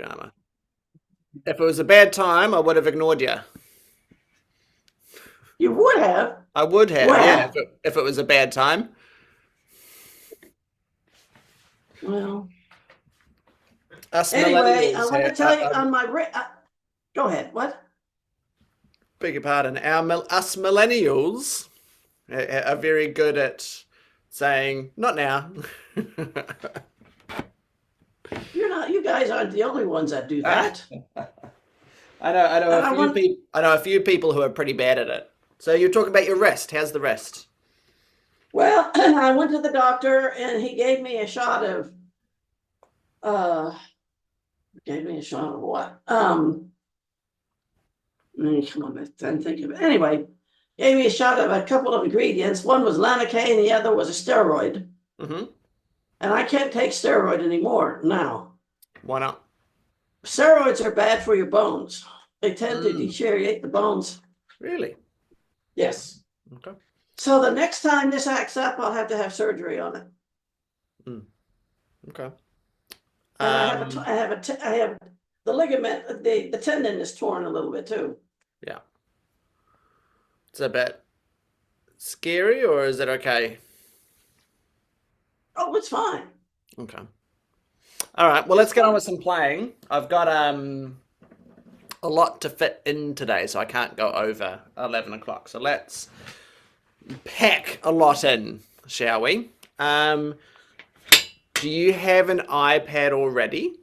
Drama. If it was a bad time, I would have ignored you. You would have. I would have, yeah, Well, if it was a bad time. well. Us Anyway, I millennials want to have, tell you on my. Go ahead. What? beg your pardon, us millennials are very good at saying, not now. You're not. You guys aren't the only ones that do that. I know And a I few want. people. I know a few people who are pretty bad at it. So you're talking about your rest. How's the rest? Well, I went to the doctor and he gave me a shot of. Uh, gave me a shot of what? Come on, I'm thinking of it. Anyway, gave me a shot of a couple of ingredients. One was Lanacaine, the other was a steroid. Mm-hmm. And I can't take steroid anymore now. Why not? Steroids are bad for your bones. They tend to Mm, deteriorate the bones. really? Yes. Okay. So the next time this acts up, I'll have to have surgery on it. Mm, okay. And Um, I have the ligament, the tendon is torn a little bit too. yeah. It's a bit scary, or is it okay? Oh, it's fine. Okay. All right. Well, It's let's get on fine. with some playing. I've got a lot to fit in today, so I can't go over 11 o'clock. So let's pack a lot in, shall we? Do you have an iPad already?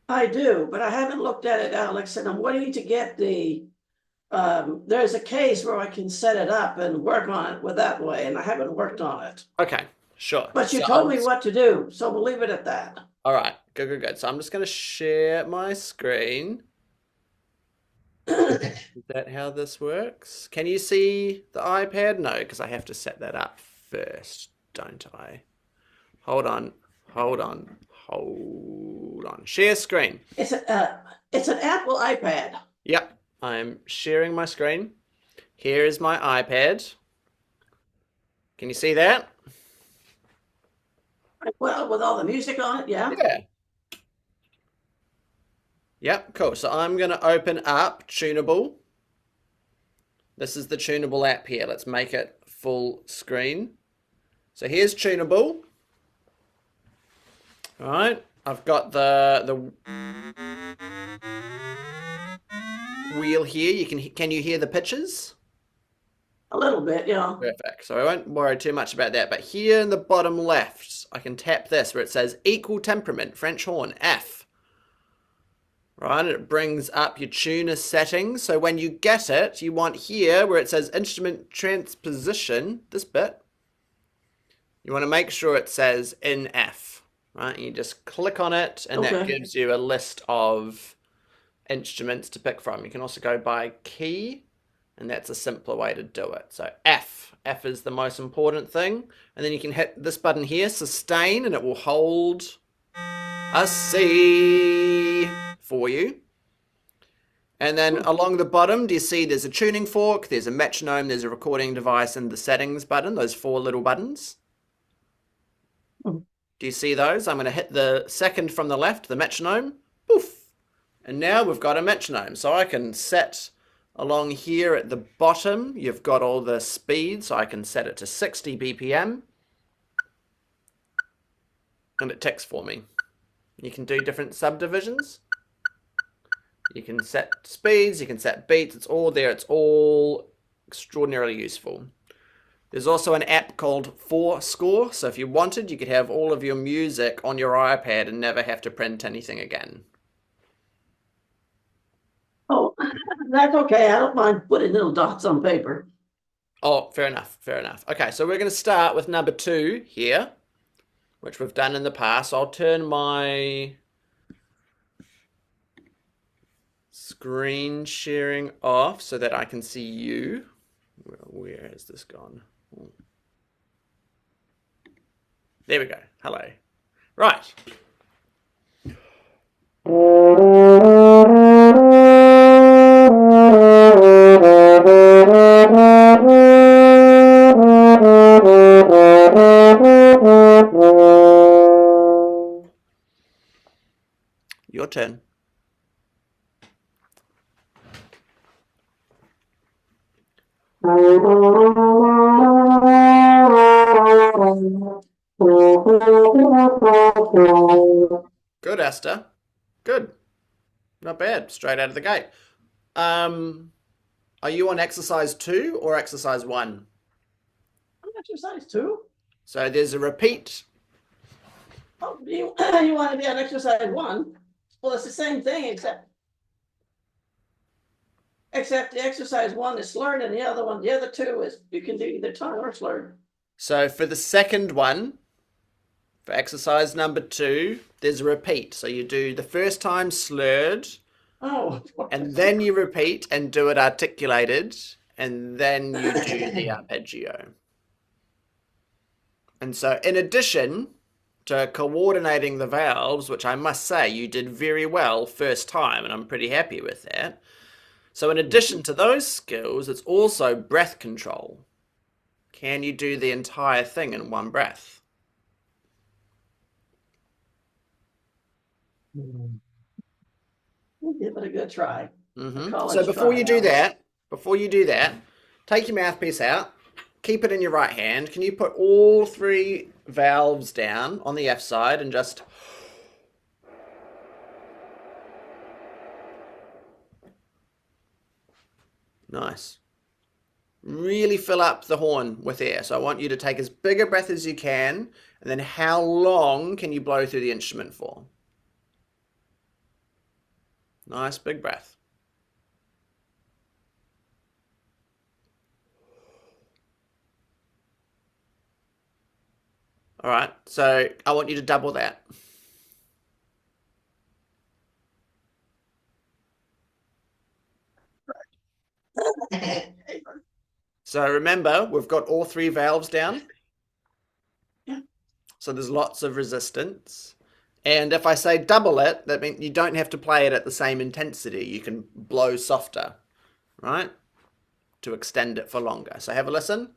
I do, but I haven't looked at it, Alex, and I'm waiting to get there's a case where I can set it up and work on it with that way, and I haven't worked on it. Okay, sure. But you So told me what to do, so we'll leave it at that. all right, good, good, good. So I'm just going to share my screen. Is that how this works? Can you see the iPad? No, because I have to set that up first, don't I? Hold on, hold on, hold on. Share screen. It's an Apple iPad. Yep, I'm sharing my screen. Here is my iPad. Can you see that? Well, with all the music on it, yeah. Yeah. Yep, cool. So I'm going to open up Tunable. This is the Tunable app here. Let's make it full screen. So here's Tunable. All right. I've got the wheel here. Can you hear the pitches? A little bit, yeah. Perfect. So I won't worry too much about that. But here in the bottom left, I can tap this where it says equal temperament, French horn, F. Right, and it brings up your tuner settings. So when you get it, you want here where it says instrument transposition, this bit, you want to make sure it says in F, right? And you just click on it and that Okay. gives you a list of instruments to pick from. You can also go by key and that's a simpler way to do it. So F, F is the most important thing. And then you can hit this button here, sustain, and it will hold a C for you. And then along the bottom, do you see there's a tuning fork, there's a metronome, there's a recording device, and the settings button, those four little buttons. Mhm. Do you see those? I'm going to hit the second from the left, the metronome. Poof. And now we've got a metronome. So I can set along here at the bottom, you've got all the speed, so I can set it to 60 BPM. And it ticks for me. You can do different subdivisions. You can set speeds, you can set beats, it's all there, it's all extraordinarily useful. There's also an app called Score, so if you wanted, you could have all of your music on your iPad and never have to print anything again. Oh, that's okay. I don't mind putting little dots on paper. Oh, fair enough, fair enough. Okay, so we're going to start with number 2 here, which we've done in the past. I'll turn my screen sharing off so that I can see you. Where has this gone? There we go. Hello. Right. Your turn. Good, Esther. Good. Not bad. Straight out of the gate. Are you on exercise 2 or exercise 1? Exercise 2? So there's a repeat. Oh, you want to be on exercise 1? Well, it's the same thing, except the exercise 1 is slurred and the other 2 is you can do either tongue or slurred. So for the second one, for exercise number 2, there's a repeat. So you do the first time slurred, Oh. and then you repeat and do it articulated, and then you do the arpeggio. And so in addition to coordinating the valves, which I must say you did very well first time, and I'm pretty happy with that. So in addition to those skills, it's also breath control. Can you do the entire thing in one breath? We'll give it a good try. So before you do that, take your mouthpiece out, keep it in your right hand. Can you put all 3 valves down on the F side and just... Nice. Really fill up the horn with air. So I want you to take as big a breath as you can, and then how long can you blow through the instrument for? Nice big breath. All right, so I want you to double that. So remember, we've got all 3 valves down. Yeah. So there's lots of resistance. And if I say double it, that means you don't have to play it at the same intensity. You can blow softer, right? To extend it for longer. So have a listen.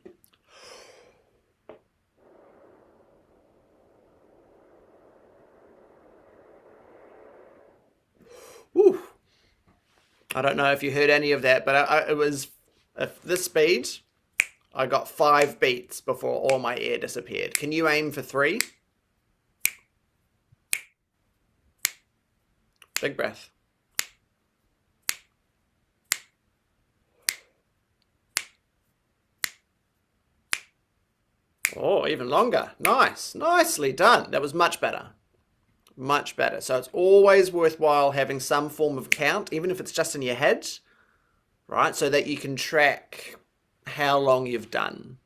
Woo. I don't know if you heard any of that, but it was at this speed, I got 5 beats before all my air disappeared. Can you aim for 3? Big breath. Oh, even longer. Nice. Nicely done. That was much better. Much better. So it's always worthwhile having some form of count, even if it's just in your head, right? So that you can track how long you've done.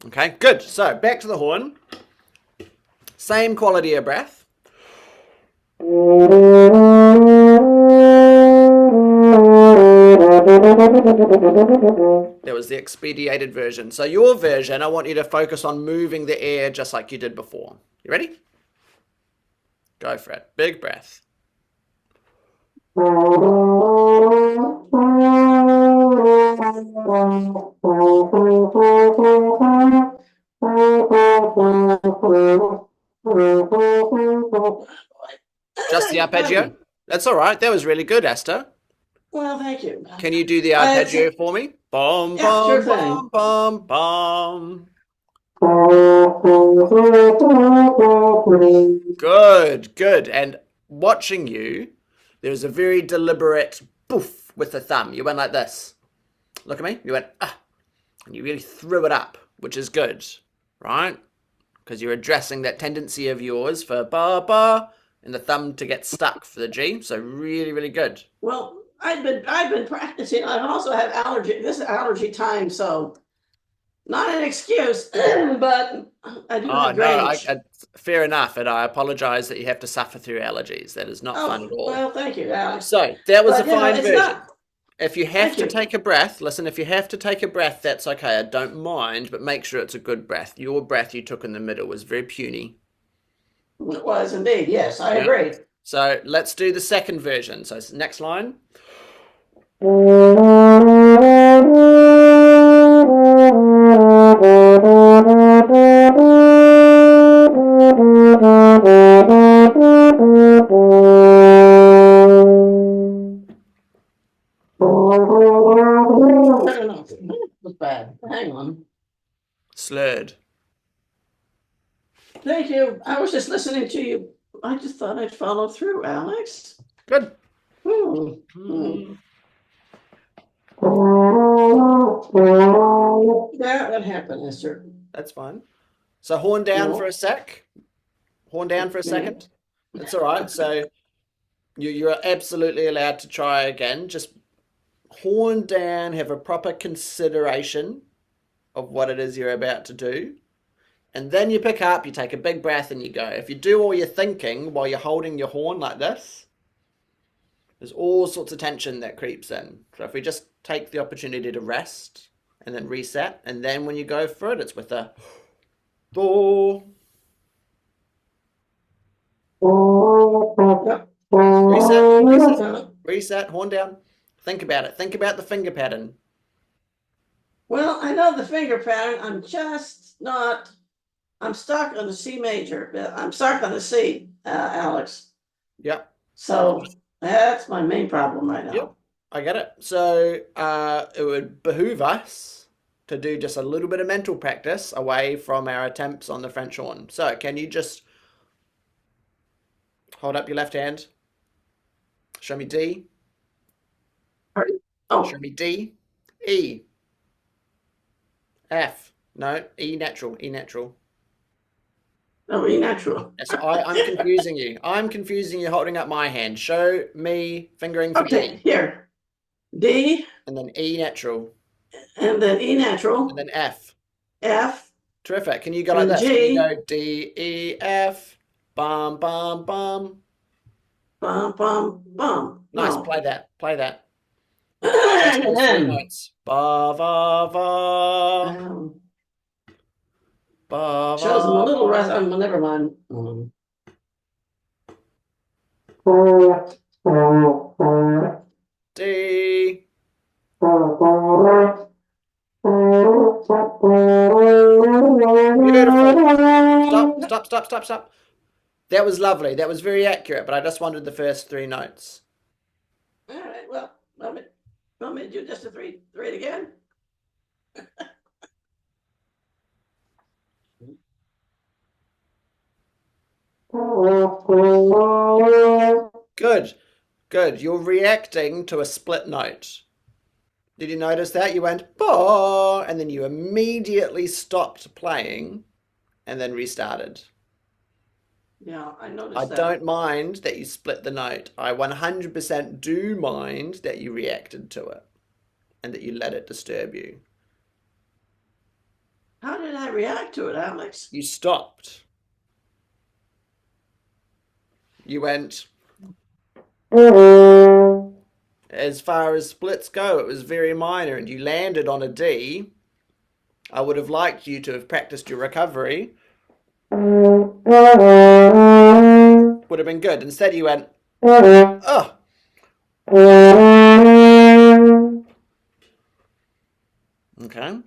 Okay, good. So back to the horn. Same quality of breath. There was the expedited version. So your version, I want you to focus on moving the air just like you did before. You ready? Go for it. Big breath. Just the arpeggio? That's all right. That was really good, Esther. Well, thank you. Can you do the arpeggio for me? Bum, Yeah, bum, sure bum, thing. bum, bum. Good, good. And watching you, there was a very deliberate poof with the thumb. You went like this. Look at me. You went, ah. And you really threw it up, which is good, right? Because you're addressing that tendency of yours for ba ba and the thumb to get stuck for the G. So really, really good. Well, I've been practicing. I also have allergy. This is allergy time, so not an excuse, but I do have drainage. Fair enough, and I apologize that you have to suffer through allergies. That is not fun at all. Well, thank you, Alex. So that was a fine version. Not... If you have to take a breath, listen, if you have to take a breath, that's okay. I don't mind, but make sure it's a good breath. Your breath you took in the middle was very puny. It was indeed, yes, I agree. So let's do the second version. So next line. hang on. Slurred. Thank you. I was just listening to you. I just thought I'd follow through, Alex. Good. Hmm. Mm. That happened, Esther. That's fine. So horn down for a No. sec. Horn down for a Okay. second. That's all right. So you're absolutely allowed to try again. Just horn down, have a proper consideration of what it is you're about to do. And then you pick up, you take a big breath, and you go. If you do all your thinking while you're holding your horn like this, there's all sorts of tension that creeps in. So if we just take the opportunity to rest and then reset, and then when you go for it, it's with a do. Reset, horn down. Think about it. Think about the finger pattern. Well, I know the finger pattern. I'm stuck on the C major. I'm stuck on the C, Alex. Yep. So that's my main problem right Yep. now. I get it. So it would behoove us to do just a little bit of mental practice away from our attempts on the French horn. So can you just hold up your left hand? Show me D. Oh, Show me D. E. F. No, E natural. E natural. no, E natural. So I'm confusing you. I'm confusing you holding up my hand. Show me fingering for Okay, D. here. D, And then E natural. and then E And natural, then F. F, Terrific. Can you go like and this? Can you G, go D, E, F, bum, bum, bum? bum, bum, bum. Nice. No. Play that. Play that. Just those three notes. Ba, va, va. Um, Ba, shows them a va, little rest. va. Never mind. D. Beautiful. Stop, stop, stop, stop, stop. That was lovely. That was very accurate, but I just wanted the first three notes. All right, well, want me to do just the three it again? Good. Good. You're reacting to a split note. Did you notice that? You went, bah, and then you immediately stopped playing and then restarted. Yeah, I I noticed that. don't mind that you split the note. I 100% do mind that you reacted to it and that you let it disturb you. How did I react to it, Alex? You stopped. You went, as far as splits go, it was very minor and you landed on a D. I would have liked you to have practiced your recovery. Would have been good. Instead, you went, oh. Okay.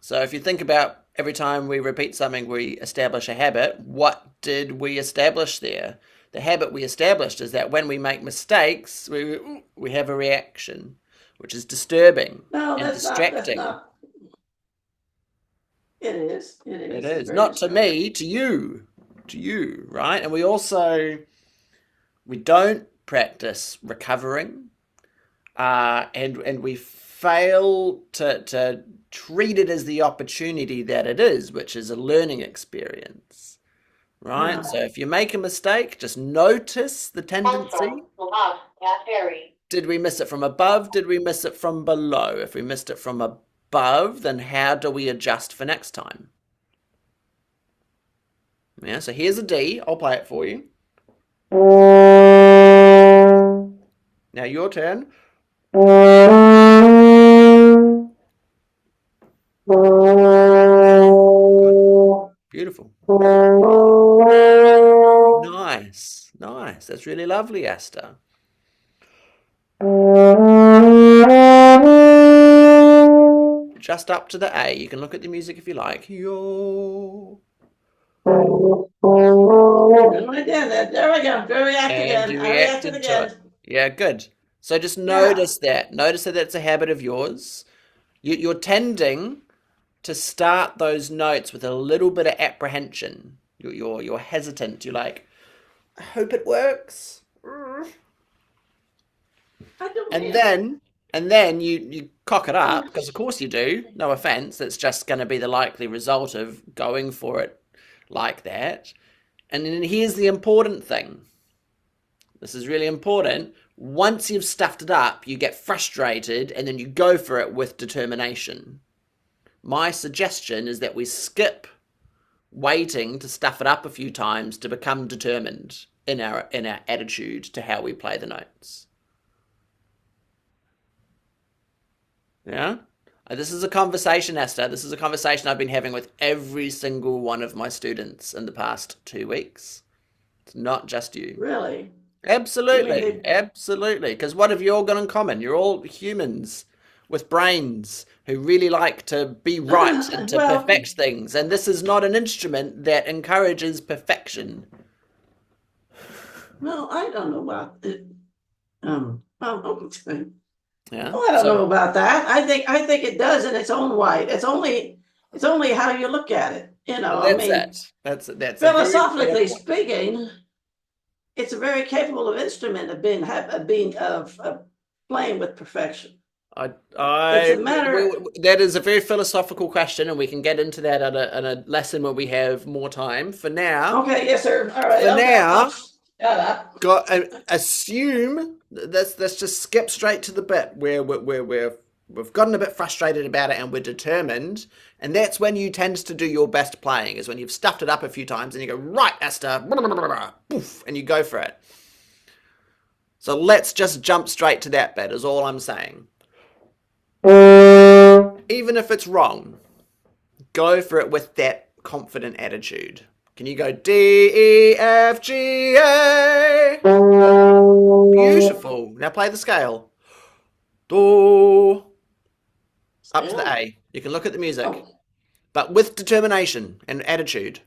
So if you think about every time we repeat something, we establish a habit. What did we establish there? The habit we established is that when we make mistakes, we have a reaction, which is disturbing No, and that's distracting. not. It is. It It's is very not to distracting. me, to you, right? And we don't practice recovering, and we fail to treat it as the opportunity that it is, which is a learning experience, right? Yeah. So if you make a mistake, just notice the tendency. Did we miss it from above? Did we miss it from below? If we missed it from above, then how do we adjust for next time? Yeah, so here's a D. I'll play it for you. Now your turn. Beautiful. Nice, nice. That's really lovely, Esther. Just up to the A. You can look at the music if you like. Yo. I did it. There we go. Go react And again. you I reacted reacted to it. again. Yeah, good. So just Yeah. notice that. Notice that that's a habit of yours. You're tending to start those notes with a little bit of apprehension. You're hesitant. You're like, I hope it works. I don't And mean, then and then you cock it up because of course you do. No offense, it's just going to be the likely result of going for it like that. And then here's the important thing. This is really important. Once you've stuffed it up, you get frustrated and then you go for it with determination. My suggestion is that we skip waiting to stuff it up a few times to become determined in our attitude to how we play the notes. Yeah? This is a conversation, Esther. This is a conversation I've been having with every single one of my students in the past 2 weeks. It's not just you. really. You mean Absolutely. they, Absolutely. Because what have you all got in common? You're all humans with brains who really like to be right and to well, perfect things. And this is not an instrument that encourages perfection. well, I don't know about it. Okay. Yeah. Oh, I don't So know about that. I think it does in its own way. It's only how you look at it. I that's mean, it. That's a very fair philosophically point. speaking, it's a very capable of instrument of playing with perfection. I, It's I, a matter. that is a very philosophical question, and we can get into that at a lesson where we have more time. Okay, yes, sir. All right. For Okay, I'll now, shut up. assume. Let's just skip straight to the bit where we've gotten a bit frustrated about it and we're determined, and that's when you tend to do your best playing. Is when you've stuffed it up a few times and you go right, Esther, blah, blah, blah, blah, poof, and you go for it. So let's just jump straight to that bit. Is all I'm saying. Even if it's wrong, go for it with that confident attitude. Can you go D, E, F, G, A? Beautiful. Now play the scale. Do. Up to the Still? A. You can look at the music, Oh. but with determination and attitude.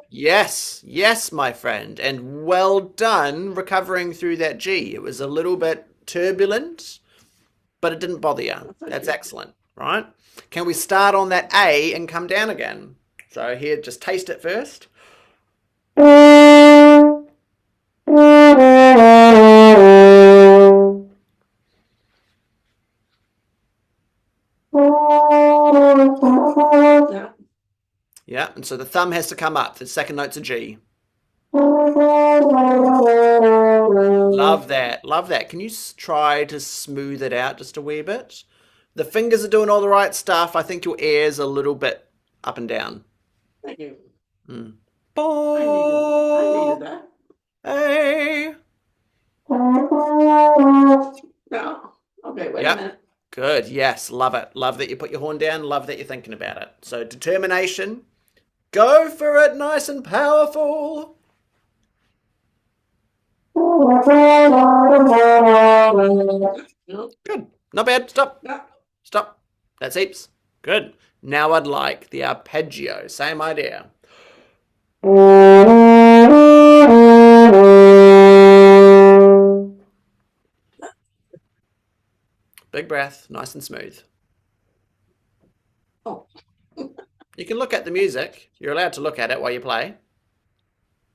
Yes, yes, my friend. And well done recovering through that G. It was a little bit turbulent, but it didn't bother you. Thank That's you. excellent, right? Can we start on that A and come down again? So here, just taste it first. Yeah. Yeah, and so the thumb has to come up. The second note's a G. Love that. Love that. Can you try to smooth it out just a wee bit? The fingers are doing all the right stuff. I think your ear's a little bit up and down. Thank you. Mm. I needed Bo, that. hey. No. Okay, wait a Yep. minute. Good. Yes. Love it. Love that you put your horn down. Love that you're thinking about it. So determination. Go for it, nice and powerful. No, Good. Not bad. Stop. no. Stop. That's heaps. Good. Now I'd like the arpeggio. Same idea. Big breath, nice and smooth. Oh, You can look at the music. You're allowed to look at it while you play.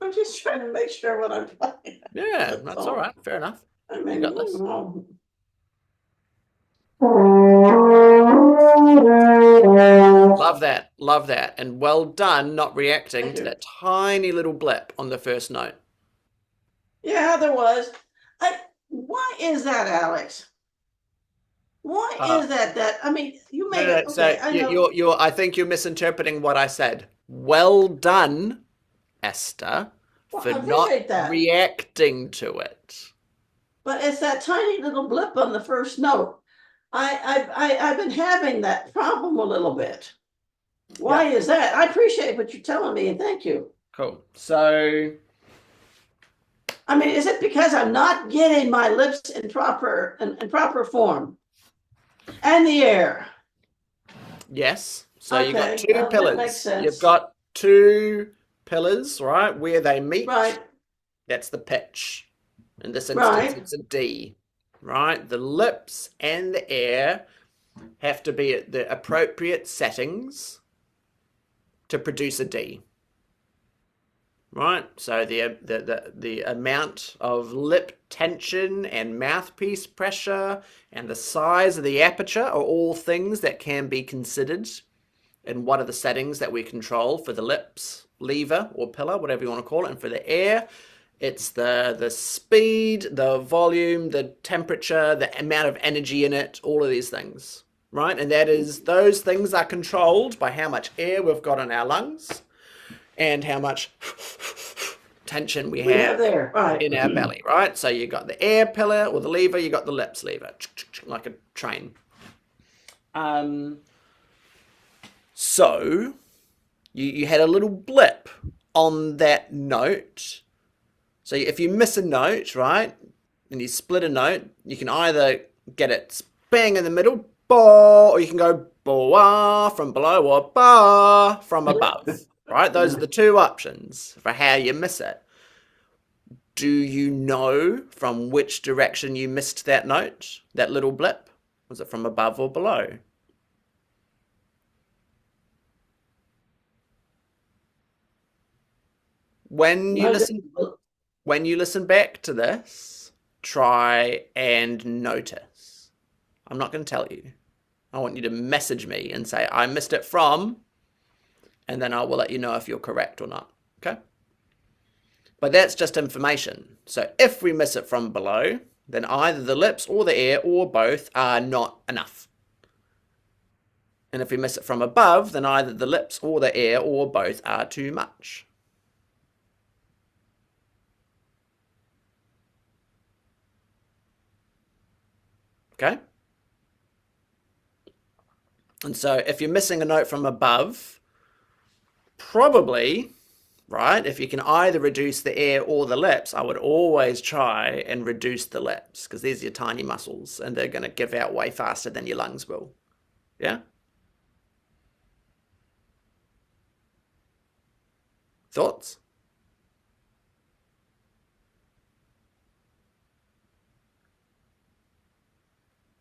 I'm just trying to make sure what I'm playing. Yeah, That's that's all all. right. Fair enough. I You mean, got this. Love that. Love that. And well done not reacting thank to you. that tiny little blip on the first note. Yeah, there was. Why is that, Alex? Why Uh, is that? I mean, you no, made no, it. no. So Okay, I know. I think you're misinterpreting what I said. Well done, Esther, Well, for I not appreciate that. reacting to it. But it's that tiny little blip on the first note. I've been having that problem a little bit. Why Yeah, is that? I appreciate what you're telling me, and thank you. cool. So I mean, is it because I'm not getting my lips in proper form and the air? yes. So you got Okay, two well that makes pillars. You've sense. got two pillars, right? Where they meet, Right, that's the pitch. In this instance, right. it's a D. right? The lips and the air have to be at the appropriate settings to produce a D. Right? So the amount of lip tension and mouthpiece pressure and the size of the aperture are all things that can be considered. And what are the settings that we control for the lips, lever or pillar, whatever you want to call it, and for the air, it's the speed, the volume, the temperature, the amount of energy in it, all of these things, right? And that is, those things are controlled by how much air we've got in our lungs and how much tension we have there, right? in our belly, right? So you got the air pillar or the lever, you got the lips lever, like a train. So you had a little blip on that note. So if you miss a note, right, and you split a note, you can either get it bang in the middle, ba, or you can go ba from below or ba from above, right? Those are the two options for how you miss it. Do you know from which direction you missed that note, that little blip? Was it from above or below? When you No, listen back to this, try and notice. I'm not going to tell you. I want you to message me and say, I missed it from, and then I will let you know if you're correct or not. Okay? But that's just information. So if we miss it from below, then either the lips or the air or both are not enough. And if we miss it from above, then either the lips or the air or both are too much. Okay? And so if you're missing a note from above, probably, right, if you can either reduce the air or the lips, I would always try and reduce the lips because these are your tiny muscles and they're going to give out way faster than your lungs will. Yeah? Thoughts?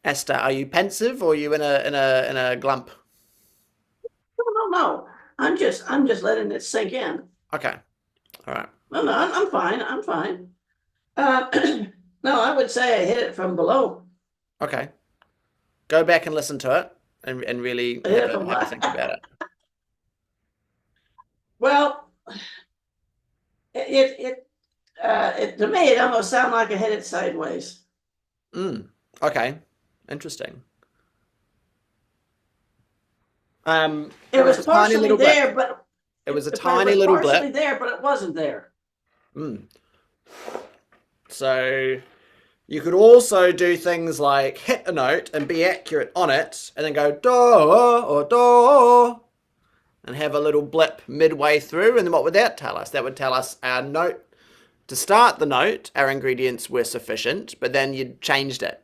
Esther, are you pensive or are you in a glump? no. I'm just letting it sink in. Okay. All right. No, I'm fine. I'm fine. No, I would say I hit it from below. Okay. Go back and listen to it and really I hit it have from a think about it. Well, it to me it almost sounded like I hit it sideways. Okay. Interesting. It was a tiny partially little blip. there, but It was a it tiny was little partially blip. there, but it wasn't there. So you could also do things like hit a note and be accurate on it, and then go do or do, and have a little blip midway through. And then what would that tell us? That would tell us our note to start the note, our ingredients were sufficient, but then you changed it.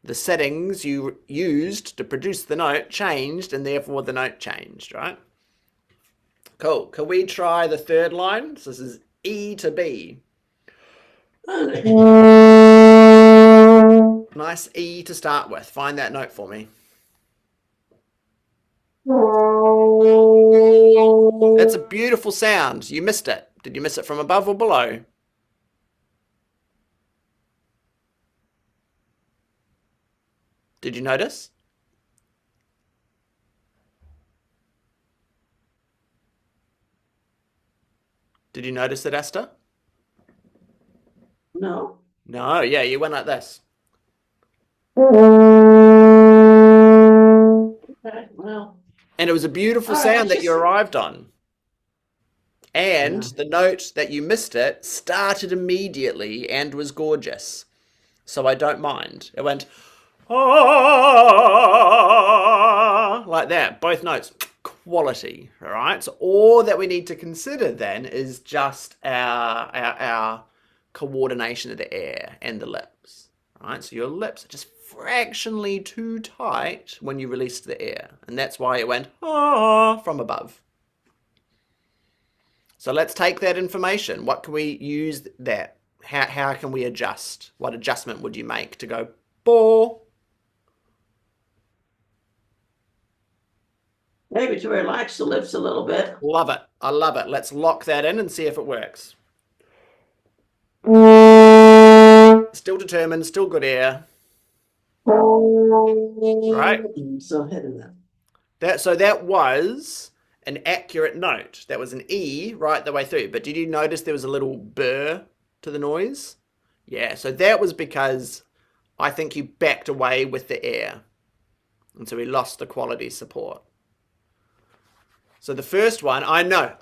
The settings you used to produce the note changed, and therefore the note changed, right? Cool. Can we try the third line? So this is E to B. Nice E to start with. Find that note for me. It's a beautiful sound. You missed it. Did you miss it from above or below? Did you notice? Did you notice it, Esther? No. No, yeah, you went like this. Okay, well. And it was a beautiful All right, sound that you arrived on. And Yeah. the note that you missed it started immediately and was gorgeous. So I don't mind. It went, ah, like that, both notes. Quality, all right? So all that we need to consider then is just our coordination of the air and the lips, all right? So your lips are just fractionally too tight when you released the air, and that's why it went ah from above. So let's take that information. What can we use that? How can we adjust? What adjustment would you make to go ball? Maybe to relax the lips a little bit. Love it. I love it. Let's lock that in and see if it works. Still determined, still good air. Right? So hitting So that was an accurate note. That was an E right the way through. But did you notice there was a little burr to the noise? Yeah, so that was because I think you backed away with the air. And so we lost the quality support. So the first one, I know.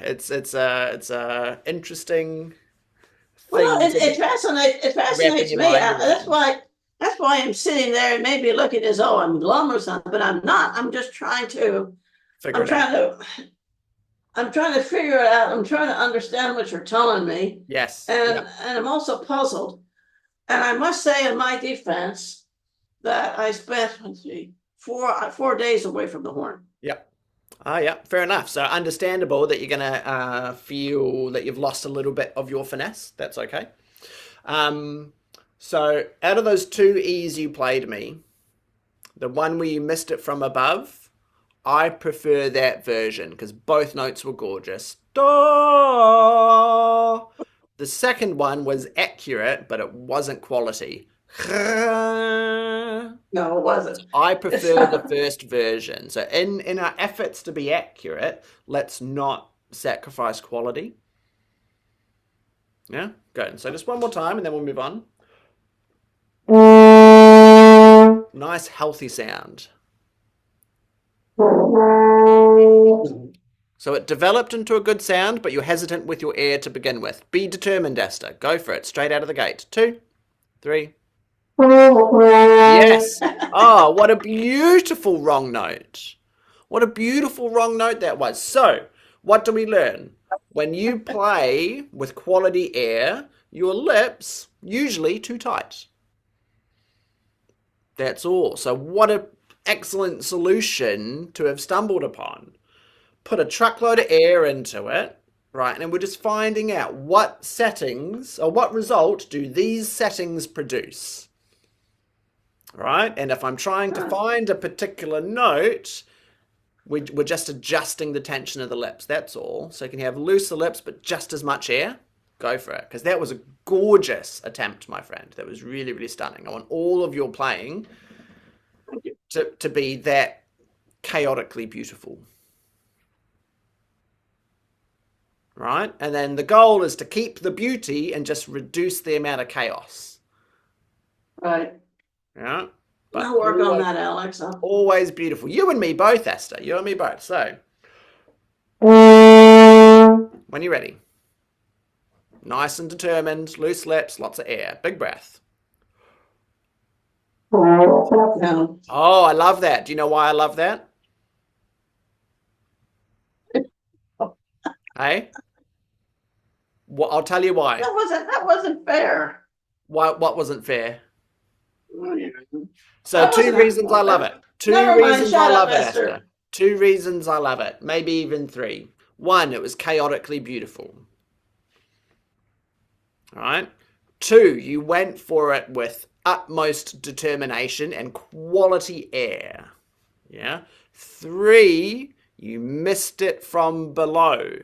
It's a interesting Well, thing it to wrap in fascinates your me. mind around. That's why I'm sitting there and maybe looking as though I'm glum or something, but I'm not. I'm just trying to. Figure I'm it out. trying to. I'm trying to figure it out. I'm trying to understand what you're telling me, Yes. and Yep. I'm also puzzled. And I must say, in my defense, that I spent, let's see, 4 days away from the horn. Yep. Ah, yeah, fair enough. So understandable that you're gonna feel that you've lost a little bit of your finesse. That's okay. Um, so out of those two E's you played me, the one where you missed it from above, I prefer that version because both notes were gorgeous. Do. The second one was accurate, but it wasn't quality. No, it wasn't. I prefer the first version. So in our efforts to be accurate, let's not sacrifice quality. Yeah, good. So just one more time and then we'll move on. Nice healthy sound. So it developed into a good sound, but you're hesitant with your air to begin with. Be determined, Esther. Go for it. Straight out of the gate. 2, 3. Yes. Oh, what a beautiful wrong note. What a beautiful wrong note that was. So, what do we learn? When you play with quality air, your lips usually too tight. That's all. So, what an excellent solution to have stumbled upon. Put a truckload of air into it, right? And we're just finding out what settings or what result do these settings produce, right? And if I'm trying to find a particular note, we're just adjusting the tension of the lips. That's all. So you can have looser lips, but just as much air. Go for it. Because that was a gorgeous attempt, my friend. That was really, really stunning. I want all of your playing to be that chaotically beautiful. Right? And then the goal is to keep the beauty and just reduce the amount of chaos. Right. Yeah. But I'll work on always, that, Alex. always beautiful. You and me both, Esther. You and me both. So, when you're ready. Nice and determined, loose lips, lots of air. Big breath. No. Oh, I love that. Do you know why I love that? Hey? Well, I'll tell you why. That wasn't fair. Why? What wasn't fair? So That two wasn't reasons I love it. Two Never mind, reasons I shut up, love it, Esther. Esther. Two reasons I love it. Maybe even 3. 1, it was chaotically beautiful. All right. 2, you went for it with utmost determination and quality air. Yeah. 3, you missed it from below.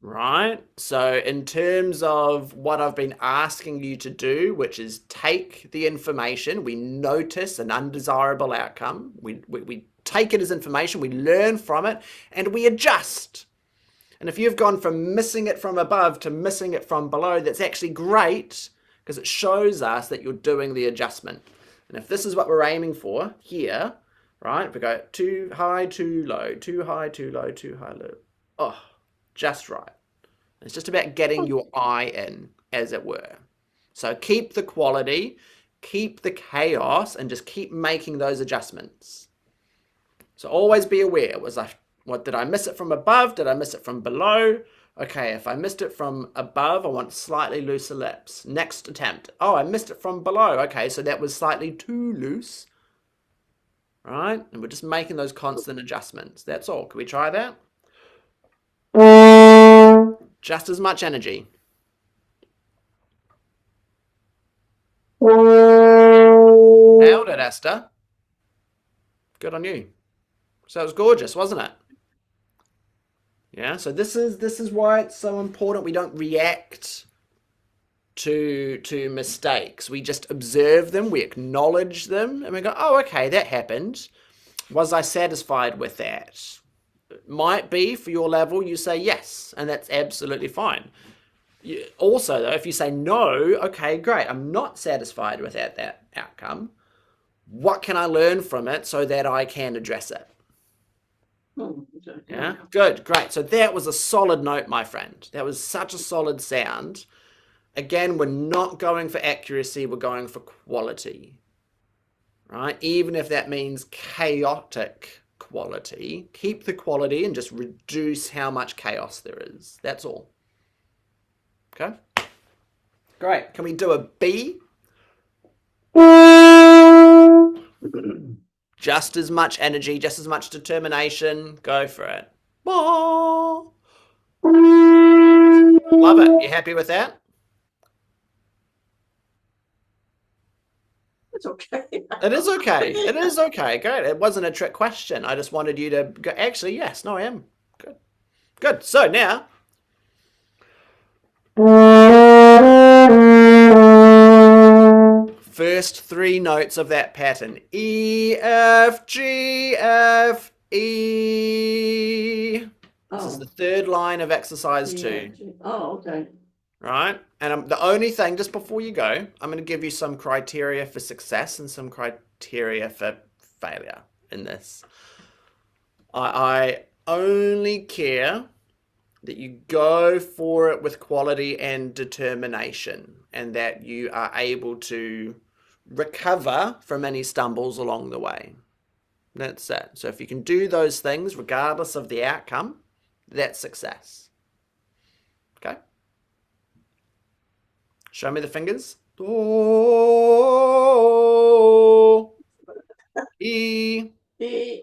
Right? So, in terms of what I've been asking you to do, which is take the information, we notice an undesirable outcome, we take it as information, we learn from it, and we adjust. And if you've gone from missing it from above to missing it from below, that's actually great because it shows us that you're doing the adjustment. And if this is what we're aiming for here, right? If we go too high, too low, too high, too low, too high, low. Oh, just right. It's just about getting your eye in, as it were. So keep the quality, keep the chaos, and just keep making those adjustments. So always be aware. What did I miss it from above? Did I miss it from below? Okay, if I missed it from above, I want slightly looser lips. Next attempt. Oh, I missed it from below. Okay, so that was slightly too loose. Right? And we're just making those constant adjustments. That's all. Can we try that? Just as much energy. Nailed it, Esther. Good on you. So it was gorgeous, wasn't it? Yeah, so this is why it's so important we don't react to mistakes. We just observe them, we acknowledge them, and we go, "Oh, okay, that happened. Was I satisfied with that?" It might be for your level, you say yes, and that's absolutely fine. Also, though, if you say no, okay, great, I'm not satisfied with that outcome. What can I learn from it so that I can address it? Yeah, good, great. So that was a solid note, my friend. That was such a solid sound. Again, we're not going for accuracy, we're going for quality, right? Even if that means chaotic quality, keep the quality and just reduce how much chaos there is. That's all. Okay? Great. Can we do a B? Just as much energy, just as much determination. Go for it. Love it. You happy with that? It's okay. It is okay. It is okay. Great. It wasn't a trick question. I just wanted you to go, actually, yes. No, I am. Good. Good. So now. First three notes of that pattern. E, F, G, F, E. This is the third line of exercise 2. Oh, okay. Right? And the only thing, just before you go, I'm going to give you some criteria for success and some criteria for failure in this. I only care that you go for it with quality and determination, and that you are able to recover from any stumbles along the way. That's it. So if you can do those things, regardless of the outcome, that's success. Okay? Show me the fingers. Do, E, E,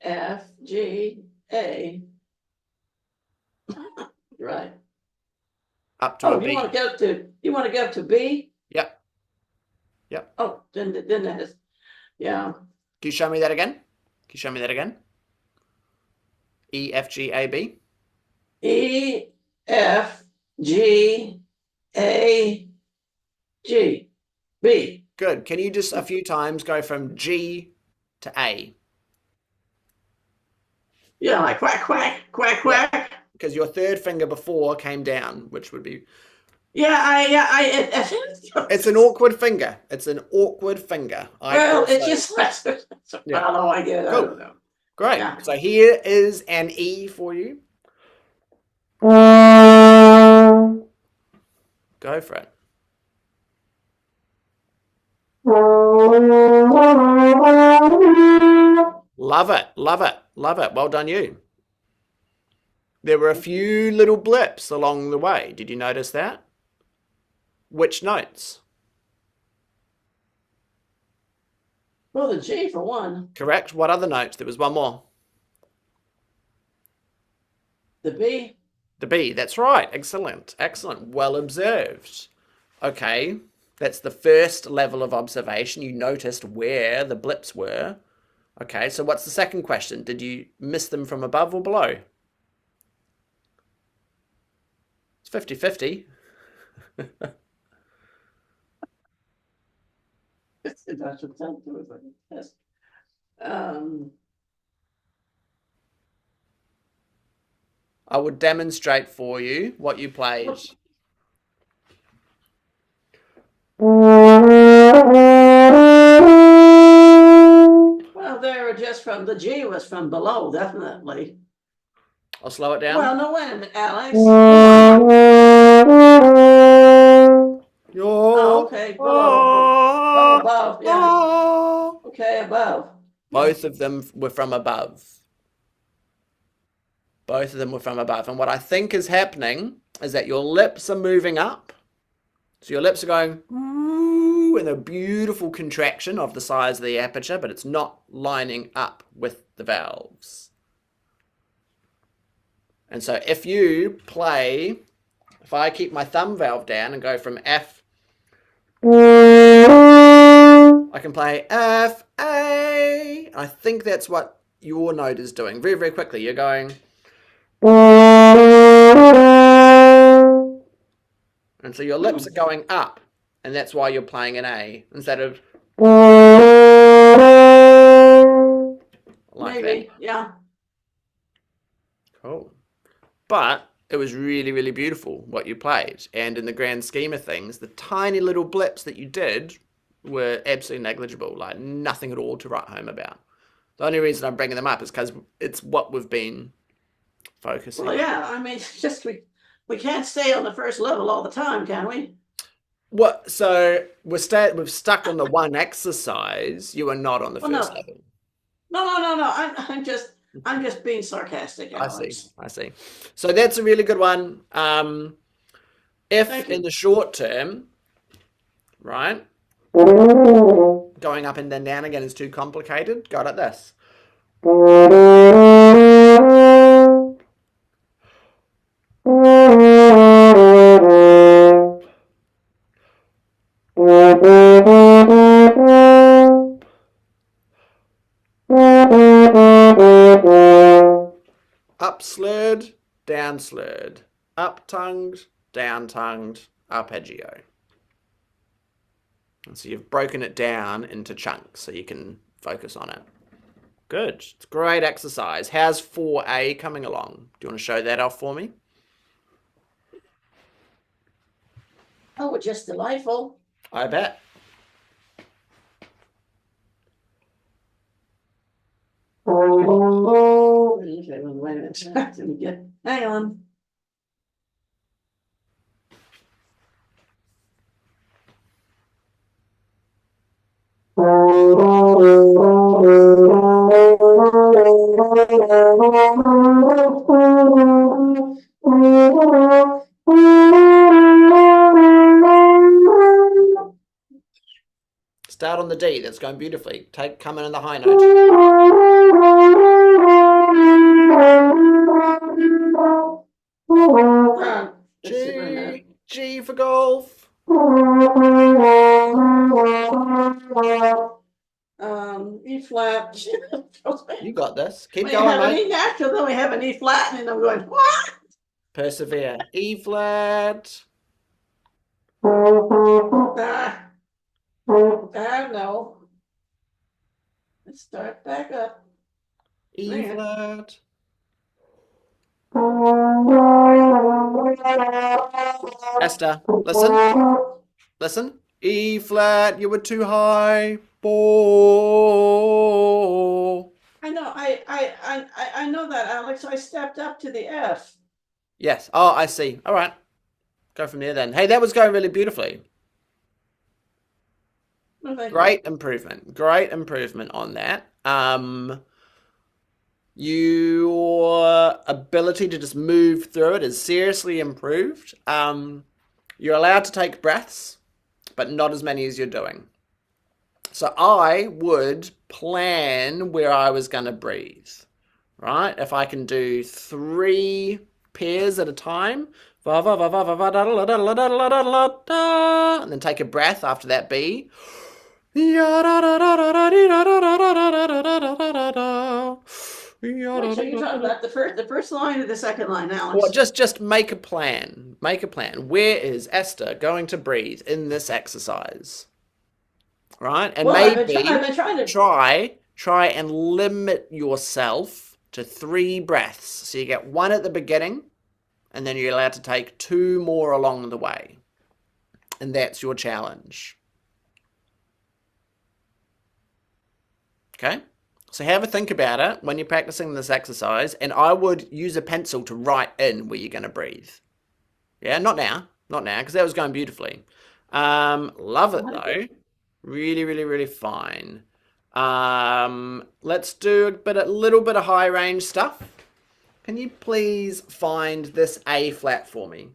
F, G, A. Right. up to a B. You want to go up to B? Yep. Yep. Oh, then that is, yeah. Can you show me that again? Can you show me that again? E, F, G, A, B. E, F, G, A, G, B. Good. Can you just a few times go from G to A? Yeah, like quack, quack, quack, quack. Yeah. Because your third finger before came down, which would be. Yeah, it's an awkward finger. It's an awkward finger. It's just. Yeah. I don't know. I get it. Cool. I don't know. Great. Yeah. So here is an E for you. Go for it. Love it. Love it. Love it. Well done, you. There were a few little blips along the way. Did you notice that? Which notes? Well, the G for one. Correct. What other notes? There was one more. The B. The B. That's right. Excellent. Excellent. Well observed. Okay. That's the first level of observation. You noticed where the blips were. Okay. So what's the second question? Did you miss them from above or below? It's 50-50. I would demonstrate for you what you played. Well, they were just from, the G was from below, definitely. I'll slow it down. Well, no, wait a minute, Alex. Oh, okay, below. Above, yeah. Okay, above. Both of them were from above. Both of them were from above. And what I think is happening is that your lips are moving up. So your lips are going ooh, in a beautiful contraction of the size of the aperture, but it's not lining up with the valves. And so if you play If I keep my thumb valve down and go from F, I can play F, A. I think that's what your note is doing. Very, very quickly. You're going, and so your lips are going up, and that's why you're playing an A instead of like that. Maybe, yeah. Cool. But it was really, really beautiful what you played. And in the grand scheme of things, the tiny little blips that you did were absolutely negligible, like nothing at all to write home about. The only reason I'm bringing them up is because it's what we've been focusing Well, on. yeah, I mean, it's just we can't stay on the first level all the time, can we? What? So we've stuck on the one exercise. You are not on the Well, first no, level. no. I'm just being sarcastic, I see. Alex. I see. So that's a really good one. If Thank in you. the short term, right, going up and then down again is too complicated, go like this. Up slurred, down slurred, up tongued, down tongued, arpeggio. And so you've broken it down into chunks so you can focus on it. Good. It's a great exercise. How's 4A coming along? Do you want to show that off for me? Oh, just delightful. I bet. Wait a minute. Let me hang on. Start on the D. That's going beautifully. Come in on the high note. G. G for golf. E flat. You got this. Keep We going, have an mate. E natural, then we have an E flat, and I'm going, what? Persevere. E flat. Ah, no. Let's start back up. E Man. flat. Esther, listen. Listen. E flat. You were too high. Ball. I know, I know that, Alex. I stepped up to the F. Yes. Oh, I see. All right. Go from there then. Hey, that was going really beautifully. Oh, thank you. Great improvement. Great improvement on that. Your ability to just move through it is seriously improved. You're allowed to take breaths, but not as many as you're doing. So I would plan where I was going to breathe, right? If I can do 3 pairs at a time, and then take a breath after that B. What are you talking about? The first line or the second line, Or Alex? just make a plan. Make a plan. Where is Esther going to breathe in this exercise? Right? And Well, I've maybe been trying to. try and limit yourself to 3 breaths. So you get 1 at the beginning, and then you're allowed to take 2 more along the way. And that's your challenge. Okay? So have a think about it when you're practicing this exercise, and I would use a pencil to write in where you're going to breathe. Yeah, not now, because that was going beautifully. Love it though. Really, really, really fine. Let's do a little bit of high range stuff. Can you please find this A flat for me?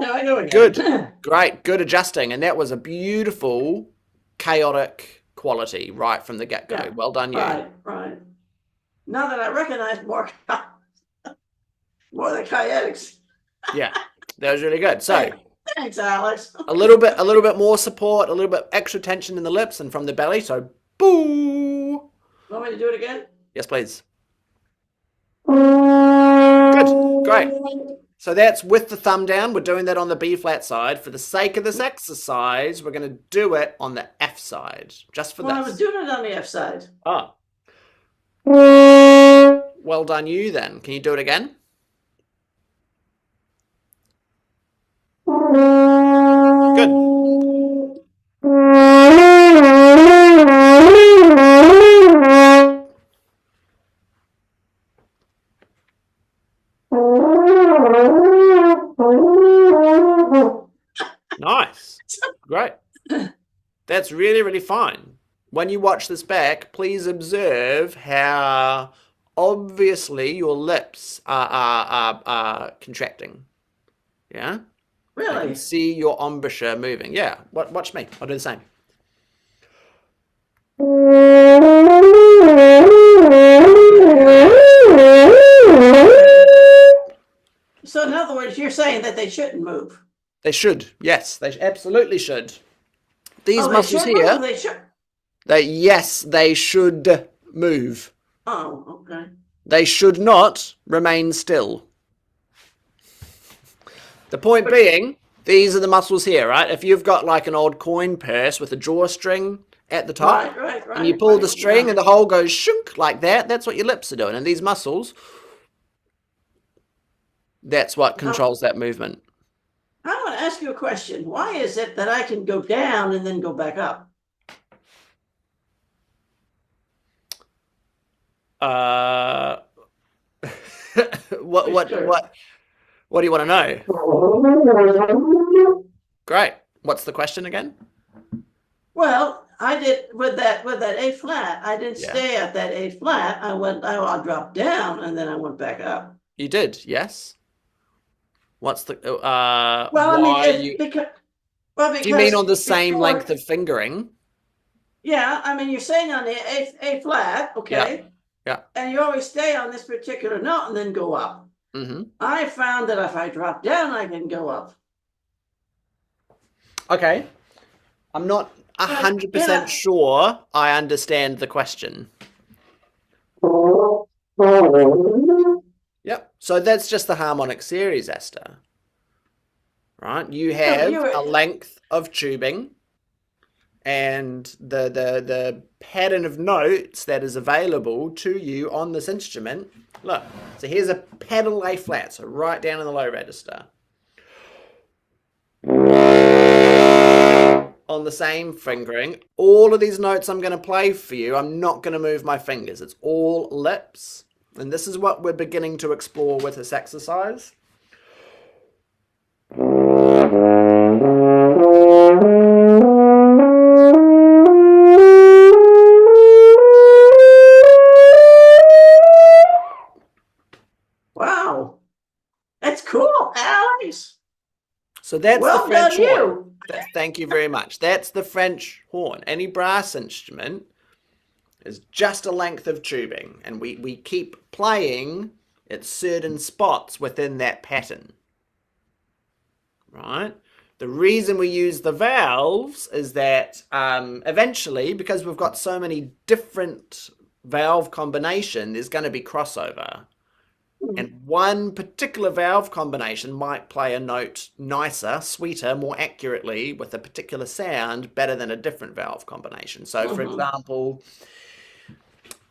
No, I know it. Good. Great. Good adjusting. And that was a beautiful, chaotic quality right from the get-go. Yeah. Well done, you. Right. Now that I recognize more the kayaks. Yeah, that was really good. So Hey, thanks, Alex. a little bit more support, a little bit extra tension in the lips and from the belly. So boo. Want me to do it again? Yes, please. Good, great. So that's with the thumb down. We're doing that on the B flat side. For the sake of this exercise, we're going to do it on the F side, just for Well, I this. was doing it on the F side. Ah. Well done, you then. Can you do it again? Good. Nice. Great. That's really, really fine. When you watch this back, please observe how obviously your lips are contracting. Yeah? I can Really? see your embouchure moving. Yeah, watch me. I'll do the same. So in other words, you're saying that they shouldn't move. They should. Yes, they absolutely should. These They muscles should here, move. They should. yes, they should move. Oh, okay. They should not remain still. The point being, these are the muscles here, right? If you've got like an old coin purse with a drawstring at the top, Right. and you pull the string Yeah. and the hole goes shunk like that, that's what your lips are doing. And these muscles, that's what controls that movement. I want to ask you a question. Why is it that I can go down and then go back up? What do you want to know? Great. What's the question again? Well, I did with that A flat. I didn't Yeah. stay at that A flat. I dropped down and then I went back up. You did, yes. What's the Because do you mean on the same before- length of fingering? Yeah, I mean you're saying on the A flat, okay? Yeah. And you always stay on this particular note and then go up. Mm-hmm. I found that if I drop down, I can go up. Okay. I'm not 100% sure I understand the question. Yep. So that's just the harmonic series, Esther. Right? You have a length of tubing and the pattern of notes that is available to you on this instrument. Look, so here's a pedal A flat, so right down in the low register. On the same fingering, all of these notes I'm going to play for you, I'm not going to move my fingers. It's all lips. And this is what we're beginning to explore with this exercise. Wow. That's cool, Alex. So that's Well the French done, horn. Thank you very much. That's the French horn. Any brass instrument is just a length of tubing, and we keep playing at certain spots within that pattern. Right? The reason we use the valves is that eventually, because we've got so many different valve combinations, there's going to be crossover. And one particular valve combination might play a note nicer, sweeter, more accurately with a particular sound better than a different valve combination. So, for example,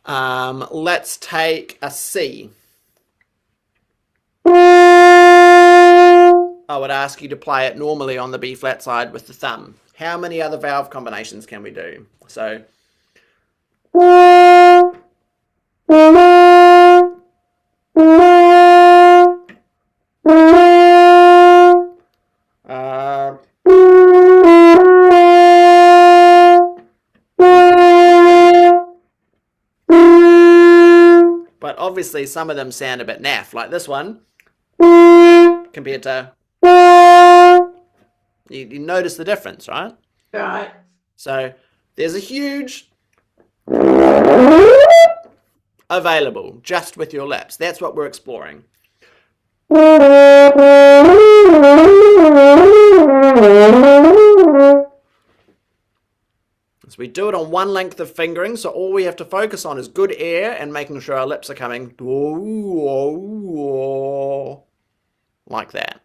let's take a C. I would ask you to play it normally on the B flat side with the thumb. How many other valve combinations can we do? So, but obviously some of them sound a bit naff, like this one compared to. You notice the difference, right? Right. So There's a huge available just with your lips. That's what we're exploring. So we do it on one length of fingering, so all we have to focus on is good air and making sure our lips are coming like that.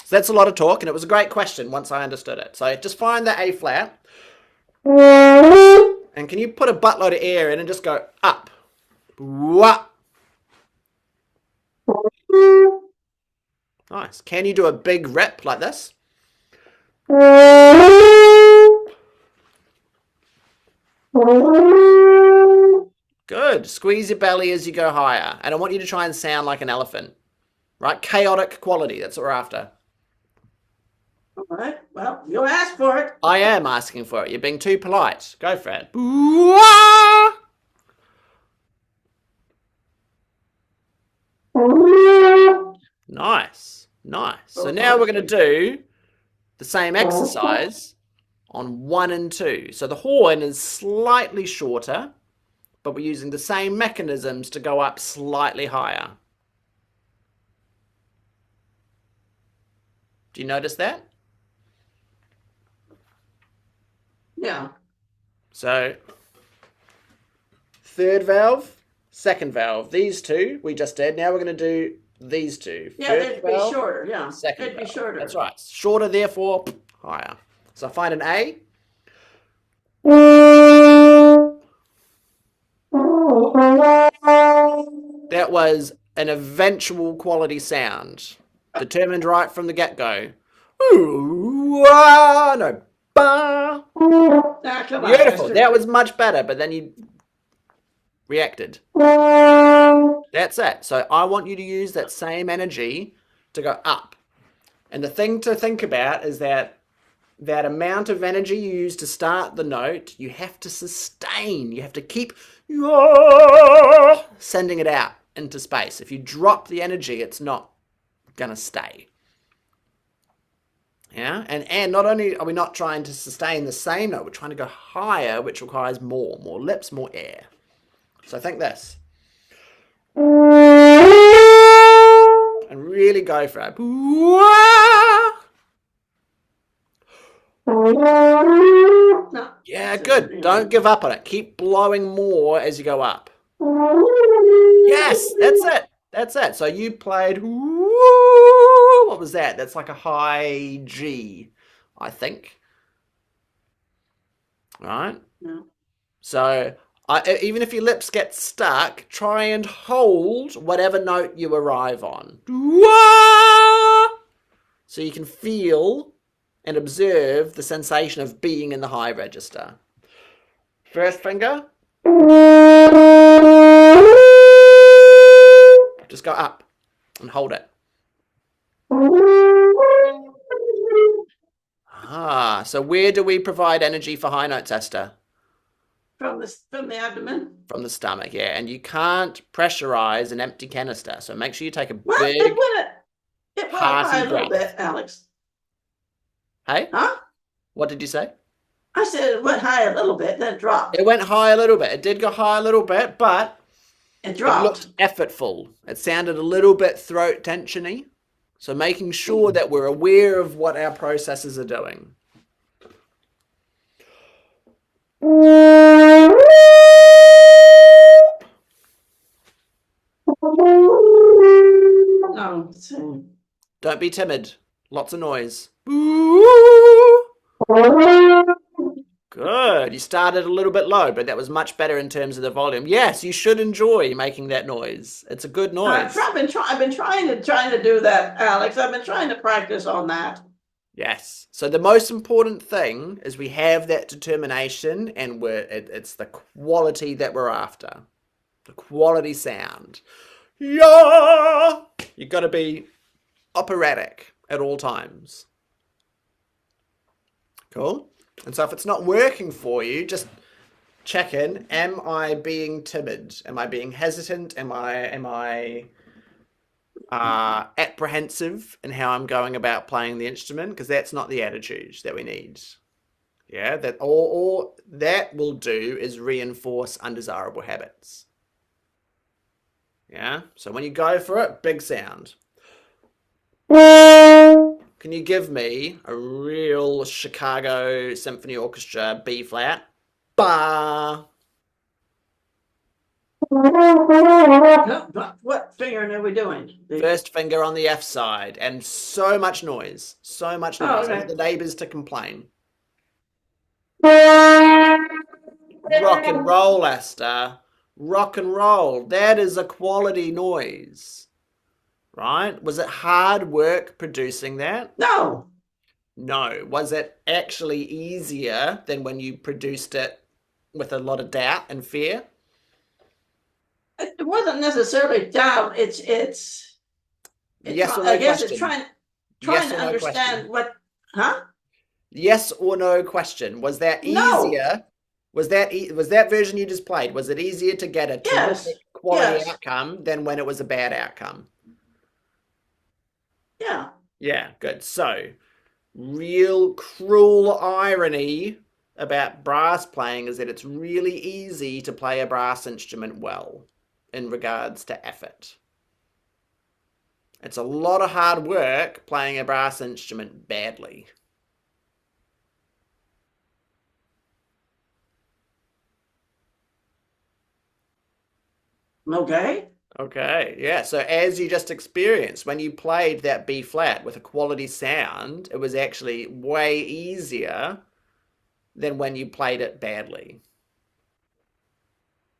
So that's a lot of talk, and it was a great question once I understood it. So just find the A flat, and can you put a buttload of air in and just go up? Nice. Can you do a big rip like this? Good. Squeeze your belly as you go higher. And I want you to try and sound like an elephant. Right? Chaotic quality. That's what we're after. All right. Well, you asked for it. I am asking for it. You're being too polite. Go for it. Nice. Nice. So now we're going to do the same exercise on 1 and 2. So the horn is slightly shorter, but we're using the same mechanisms to go up slightly higher. Do you notice that? Yeah. So, third valve, second valve. These two we just did. Now we're going to do these two. Yeah, First they'd valve, be shorter. Yeah. second They'd be valve. shorter. That's right. Shorter, therefore, higher. So I find an A. That was an eventual quality sound, determined right from the get-go. Ooh, ah, no, bah. Ah, come on, Beautiful. Esther. That was much better, but then you reacted. That's it. So I want you to use that same energy to go up. And the thing to think about is that that amount of energy you use to start the note, you have to sustain. You have to keep sending it out into space. If you drop the energy, it's not going to stay. Yeah, and not only are we not trying to sustain the same note, we're trying to go higher, which requires more lips, more air. So think this. And really go for it. No. Yeah, good. Don't give up on it. Keep blowing more as you go up. Yes, that's it. That's it. So you played, what was that? That's like a high G, I think. Right? Yeah. So even if your lips get stuck, try and hold whatever note you arrive on. So you can feel and observe the sensation of being in the high register. First finger. Just go up and hold it. So where do we provide energy for high notes, Esther? From the abdomen. From the stomach, yeah. And you can't pressurize an empty canister. So make sure you take a Well, big, it went high a hearty little breath. bit, Alex. Hey? Huh? What did you say? I said it went high a little bit, then it dropped. It went high a little bit. It did go high a little bit, but It it dropped. looked effortful. It sounded a little bit throat tensiony. So making sure that we're aware of what our processes are doing. No. Don't be timid. Lots of noise. Good. You started a little bit low, but that was much better in terms of the volume. Yes, you should enjoy making that noise. It's a good noise. I've been trying to do that, Alex. I've been trying to practice on that. Yes. So the most important thing is we have that determination, and it's the quality that we're after. The quality sound. Yeah. You've got to be operatic at all times. Cool. And so if it's not working for you, just check in. Am I being timid? Am I being hesitant? Am I apprehensive in how I'm going about playing the instrument? Because that's not the attitude that we need. Yeah, that all that will do is reinforce undesirable habits. Yeah, so when you go for it, big sound. Can you give me a real Chicago Symphony Orchestra B flat? Ba. What finger are we doing? First finger on the F side, and so much noise. So much Oh, noise. I want okay. the neighbors to complain. Rock and roll, Esther. Rock and roll. That is a quality noise, right? Was it hard work producing that? No, No. Was it actually easier than when you produced it with a lot of doubt and fear? it wasn't necessarily doubt. Yes or I no guess it's question. trying Yes to or no understand question. what, huh? Yes or no question. Was that No. easier? Was that version you just played? Was it easier to get a Yes. terrific quality Yes. outcome than when it was a bad outcome? Yeah. Yeah, good. So, real cruel irony about brass playing is that it's really easy to play a brass instrument well in regards to effort. It's a lot of hard work playing a brass instrument badly. Okay. Okay, yeah. So as you just experienced, when you played that B flat with a quality sound, it was actually way easier than when you played it badly.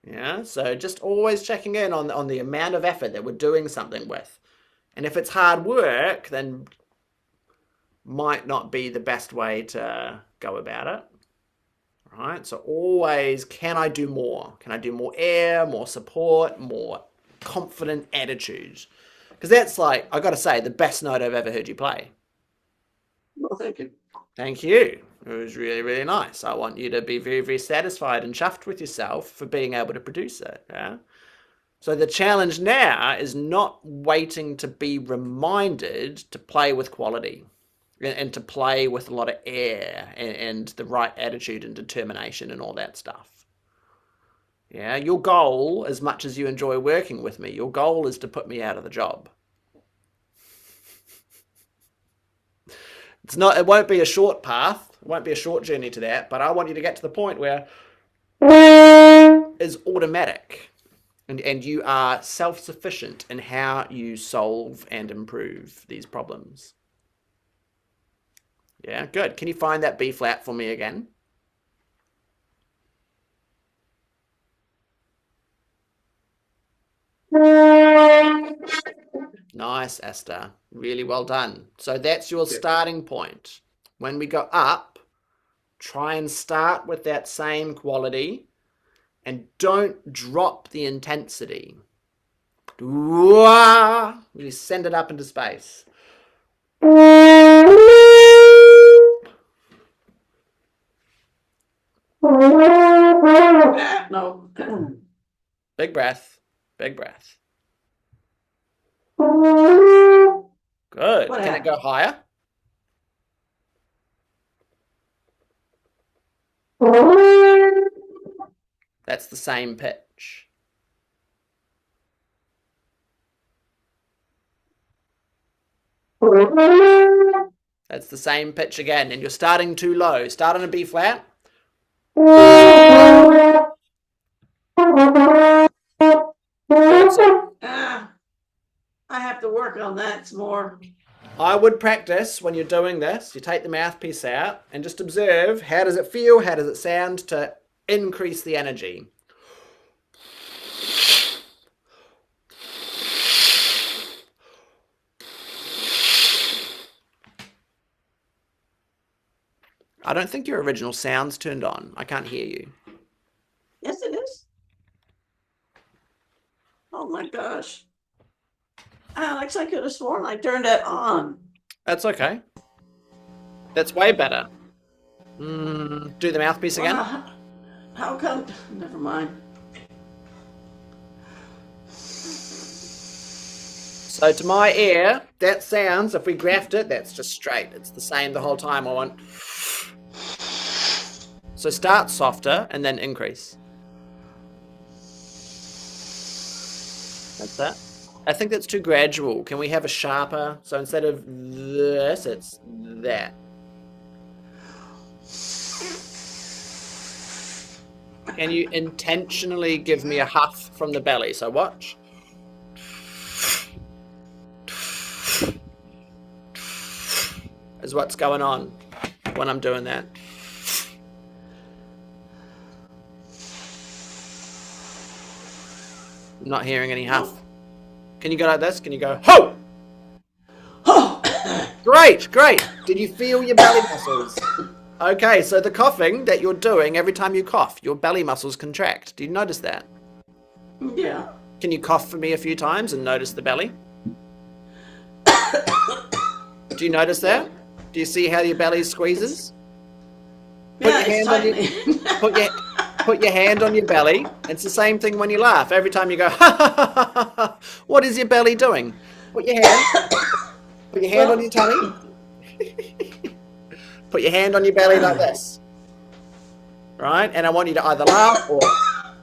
Yeah. So just always checking in on the amount of effort that we're doing something with. And if it's hard work, then might not be the best way to go about it. Right? So always, can I do more? Can I do more air, more support, more confident attitude? Because that's like, I got to say, the best note I've ever heard you play. Well, thank you. Thank you. It was really, really nice. I want you to be very, very satisfied and chuffed with yourself for being able to produce it. Yeah. So the challenge now is not waiting to be reminded to play with quality and to play with a lot of air and the right attitude and determination and all that stuff. Yeah, your goal, as much as you enjoy working with me, your goal is to put me out of the job. It's not. It won't be a short path. It won't be a short journey to that. But I want you to get to the point where is automatic, and you are self-sufficient in how you solve and improve these problems. Yeah, good. Can you find that B flat for me again? Nice, Esther. Really well done. So that's your starting point. When we go up, try and start with that same quality and don't drop the intensity. Really send it up into space. No. Big breath. Big breath. Good. What Can it happened? go higher? That's the same pitch. That's the same pitch again, and you're starting too low. Start on a B flat. Good. So Ah, I have to work on that some more. I would practice when you're doing this. You take the mouthpiece out and just observe how does it feel, how does it sound to increase the energy. I don't think your original sound's turned on. I can't hear you. Yes, it is. Oh my gosh. Alex, I could have sworn I turned that on. That's okay. That's way better. Do the mouthpiece again. Well, how come? Never mind. So to my ear, that sounds, if we graphed it, that's just straight. It's the same the whole time. I want So start softer and then increase. That's that. I think that's too gradual. Can we have a sharper? So instead of this, it's that. Can you intentionally give me a huff from the belly? So watch. Is what's going on when I'm doing that. I'm not hearing any huff. Can you go like this? Can you go, ho! Great, great. Did you feel your belly muscles? Okay, so the coughing that you're doing every time you cough, your belly muscles contract. Do you notice that? Yeah. Can you cough for me a few times and notice the belly? Do you notice that? Do you see how your belly squeezes? Put Yeah, it's tightening. put your hand on your belly. It's the same thing when you laugh. Every time you go, ha ha ha ha ha. What is your belly doing? Put your hand on your tummy. Put your hand on your belly like this. Right? And I want you to either laugh or...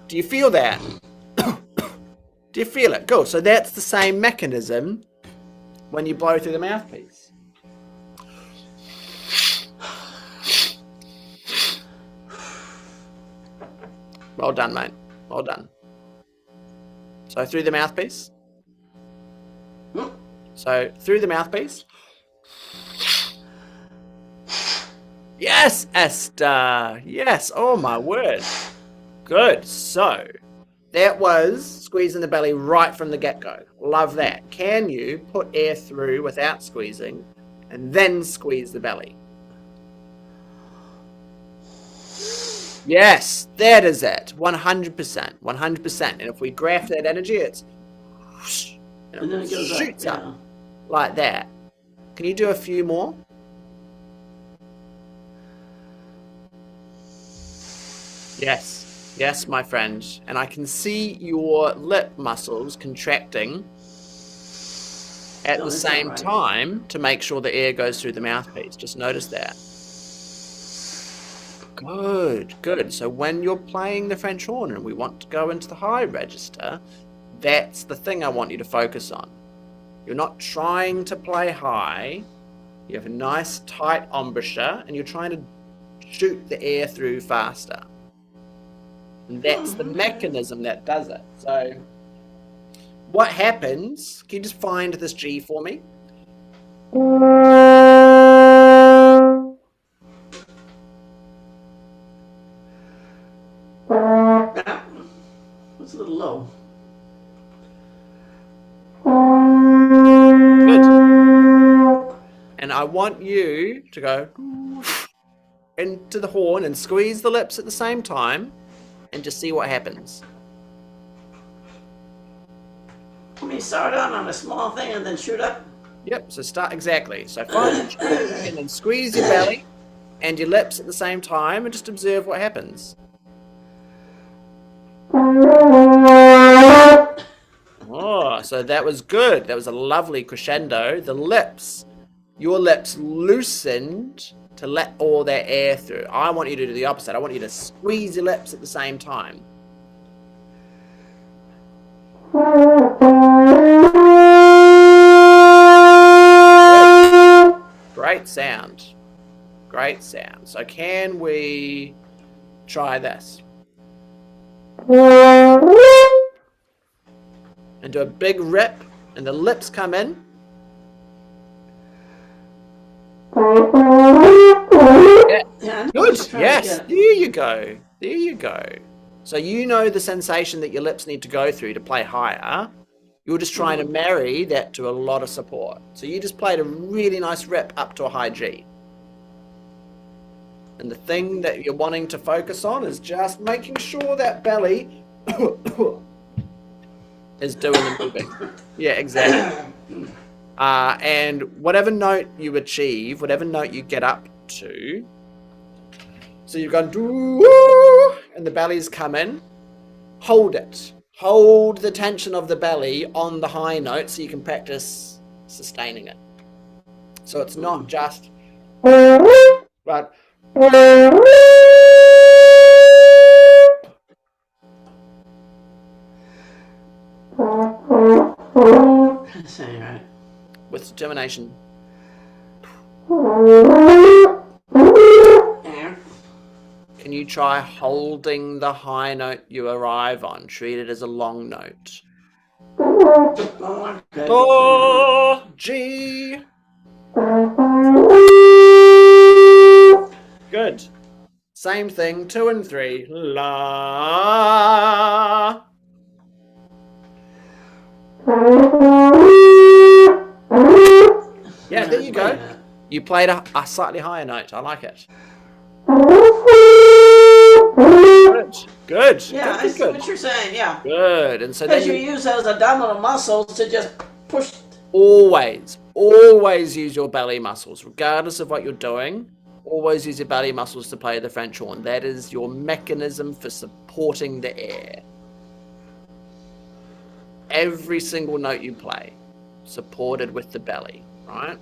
Do you feel that? Do you feel it? Cool. So that's the same mechanism when you blow through the mouthpiece. Well done, mate. Well done. So through the mouthpiece. So through the mouthpiece. Yes, Esther. Yes. Oh, my word. Good. So that was squeezing the belly right from the get-go. Love that. Can you put air through without squeezing and then squeeze the belly? Yes, that is it. 100%. 100%. And if we graph that energy, it's whoosh, and then it shoots up like that. Can you do a few more? Yes. Yes, my friend. And I can see your lip muscles contracting at the same time to make sure the air goes through the mouthpiece. Just notice that. Good, good. So when you're playing the French horn and we want to go into the high register, that's the thing I want you to focus on. You're not trying to play high. You have a nice tight embouchure and you're trying to shoot the air through faster. And that's the mechanism that does it. So what happens, can you just find this G for me? It's a little low. Good. And I want you to go into the horn and squeeze the lips at the same time and just see what happens. Let me start out on a small thing and then shoot up. Yep, so start exactly. So find and then squeeze your belly and your lips at the same time and just observe what happens. Oh, so that was good. That was a lovely crescendo. The lips, your lips loosened to let all that air through. I want you to do the opposite. I want you to squeeze your lips at the same time. Great sound. Great sound. So can we try this? And do a big rip, and the lips come in. Yeah. Good. Yes. There you go. There you go. So you know the sensation that your lips need to go through to play higher. You're just trying to marry that to a lot of support. So you just played a really nice rip up to a high G. And the thing that you're wanting to focus on is just making sure that belly is doing the moving. Yeah, exactly. And whatever note you achieve, whatever note you get up to, so you've gone doo, and the belly's come in, hold it. Hold the tension of the belly on the high note so you can practice sustaining it. So it's not just, but determination. Yeah. Can you try holding the high note you arrive on? Treat it as a long note. Oh, okay. Do, G. Good. Same thing, 2 and 3. La. Yeah, there you go. You played a slightly higher note. I like it. Good. Yeah, I see what you're saying, yeah. Good. And so then Because you use those abdominal muscles to just push. always use your belly muscles, regardless of what you're doing. Always use your belly muscles to play the French horn. That is your mechanism for supporting the air. Every single note you play, supported with the belly, right?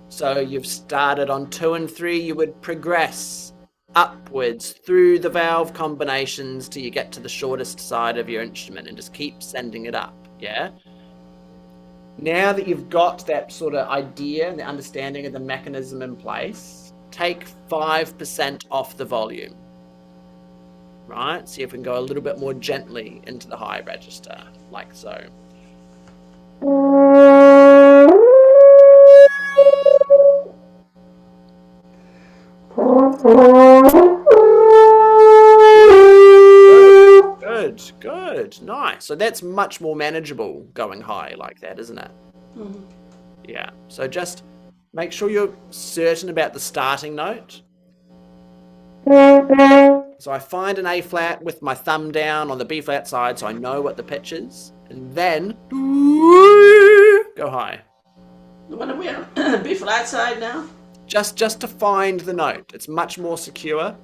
So you've started on 2 and 3, you would progress upwards through the valve combinations till you get to the shortest side of your instrument and just keep sending it up, yeah? Now that you've got that sort of idea and the understanding of the mechanism in place, take 5% off the volume, right? See if we can go a little bit more gently into the high register, like so. Good, nice. So that's much more manageable going high like that, isn't it? Mm-hmm. Yeah, so just make sure you're certain about the starting note. So I find an A flat with my thumb down on the B flat side so I know what the pitch is, and then go high. What are we on? B flat side now? Just to find the note. It's much more secure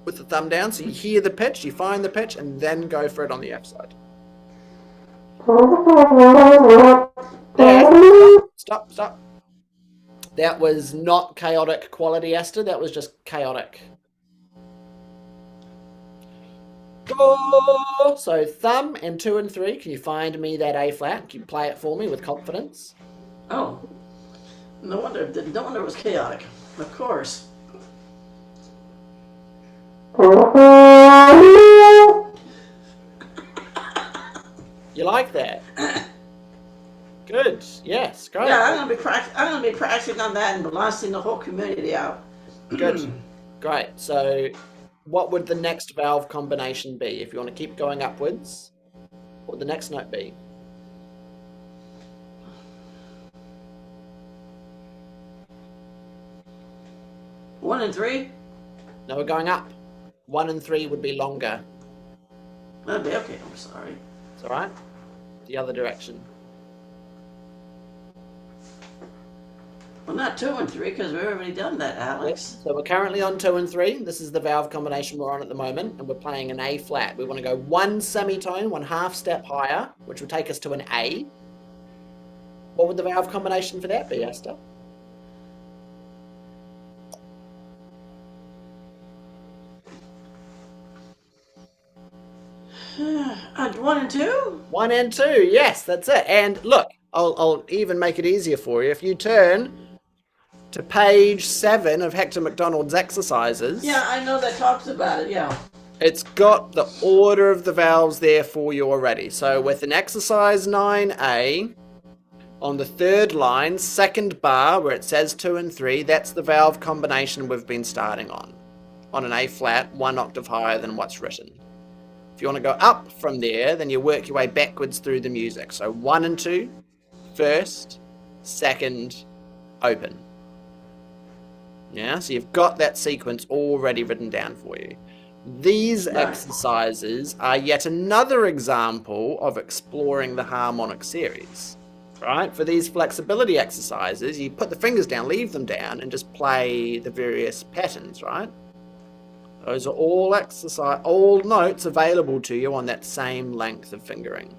with the thumb down, so you hear the pitch, you find the pitch, and then go for it on the F side. There. Stop. That was not chaotic quality, Esther. That was just chaotic. So thumb and 2 and 3. Can you find me that A flat? Can you play it for me with confidence? Oh, no wonder it was chaotic. Of course. You like that? Good. Yes. Great. Yeah, I'm gonna be practicing on that and blasting the whole community out. Good. Great. So, what would the next valve combination be if you want to keep going upwards? What would the next note be? One and 3? No, we're going up. 1 and 3 would be longer. That'd be okay. I'm sorry. It's all right. The other direction. Well, not 2 and 3 because we've already done that, Alex. Yes. So we're currently on 2 and 3. This is the valve combination we're on at the moment, and we're playing an A flat. We want to go one semitone, 1/2 step higher, which will take us to an A. What would the valve combination for that be, Esther? One and 2? 1 and 2, yes, that's it. And look, I'll even make it easier for you. If you turn to page 7 of Hector McDonald's exercises. Yeah, I know that talks about it, yeah. It's got the order of the valves there for you already. So with an exercise 9A, on the 3rd line, 2nd bar, where it says 2 and 3, that's the valve combination we've been starting on an A flat, 1 octave higher than what's written. If you want to go up from there, then you work your way backwards through the music. So 1 and 2, 1st, 2nd, open. Yeah, so you've got that sequence already written down for you. These exercises are yet another example of exploring the harmonic series. Right? For these flexibility exercises, you put the fingers down, leave them down, and just play the various patterns, right? Those are all notes available to you on that same length of fingering.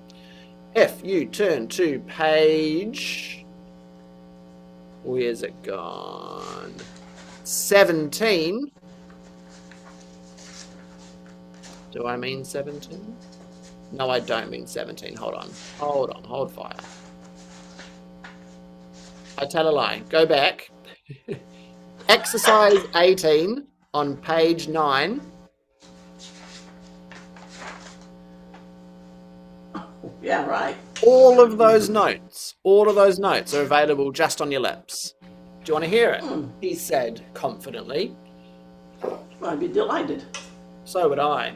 If you turn to page... Where's it gone? 17. Do I mean 17? No, I don't mean 17. Hold fire. I tell a lie. Go back. Exercise 18 on page 9. Yeah, right. All of those notes are available just on your lips. Do you want to hear it? He said confidently. I'd be delighted. So would I.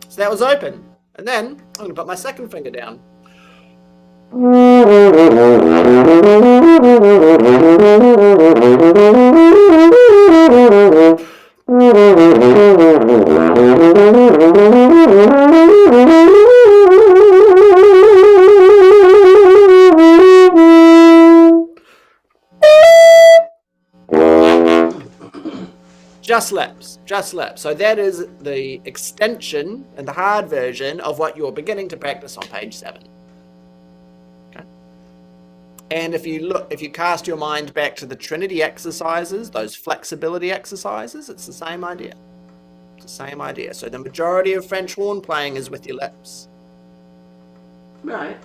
So that was open. And then I'm going to put my second finger down. Just lips, just lips. So that is the extension and the hard version of what you're beginning to practice on page 7. Okay. And if you cast your mind back to the Trinity exercises, those flexibility exercises, it's the same idea. It's the same idea. So the majority of French horn playing is with your lips. Right.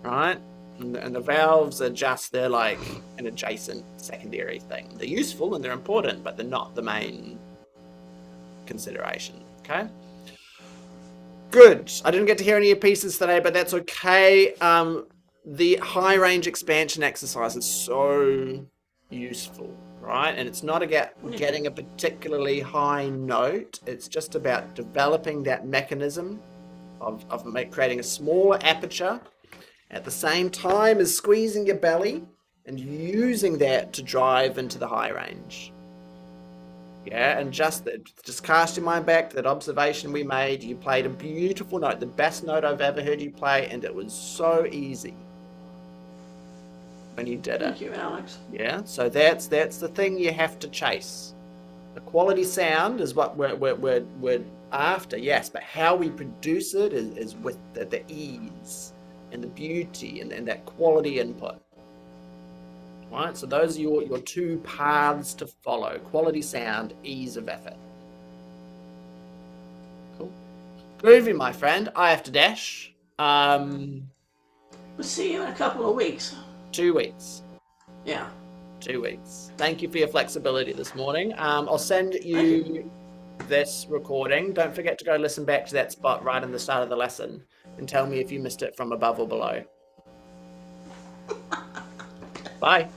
Right? And the valves are just, they're like an adjacent secondary thing. They're useful and they're important, but they're not the main consideration. Okay? Good. I didn't get to hear any of your pieces today, but that's okay. The high range expansion exercise is so useful, right? And it's not about getting a particularly high note. It's just about developing that mechanism of creating a smaller aperture at the same time as squeezing your belly and using that to drive into the high range. Yeah, and just cast your mind back to that observation we made. You played a beautiful note, the best note I've ever heard you play, and it was so easy when you did it. Thank you, Alex. Yeah, so that's the thing you have to chase. The quality sound is what we're after, yes, but how we produce it is with the ease and the beauty and that quality input. Right, so those are your two paths to follow: quality sound, ease of effort. Cool. Groovy, my friend. I have to dash. We'll see you in a couple of weeks. 2 weeks. Yeah. 2 weeks. Thank you for your flexibility this morning. I'll send you this recording. Don't forget to go listen back to that spot right in the start of the lesson and tell me if you missed it from above or below. Bye.